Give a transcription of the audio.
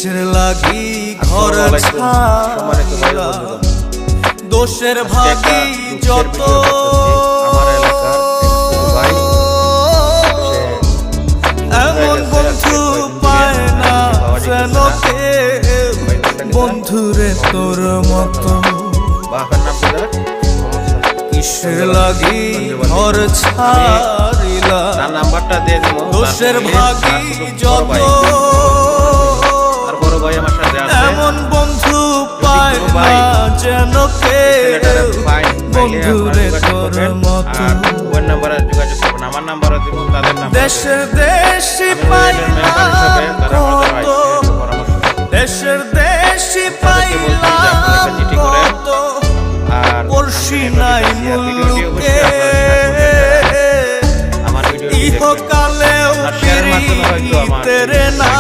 কিসের লাগি ঘর ছাড়িলা দোষের ভাগি যত এমন বন্ধু পায় না যেন কেউ বন্ধুরে তোর মতো কিসের লাগি ঘর ছাড়িলা নাম্বারটা দিয়ে দেব দোষের ভাগি যত এমন বন্ধু পায় না যেন কেউ বন্ধুরে তোর মতো ওর নাম্বারে যোগাযোগ করবেন আমার নাম্বারও দিব তাদের নাম্বার দেশের দেশি পাইলাম কত দেশের দেশি পাইলাম কত পড়শি নাই মুলুকে ইহকালেও ফিরি তেরে না।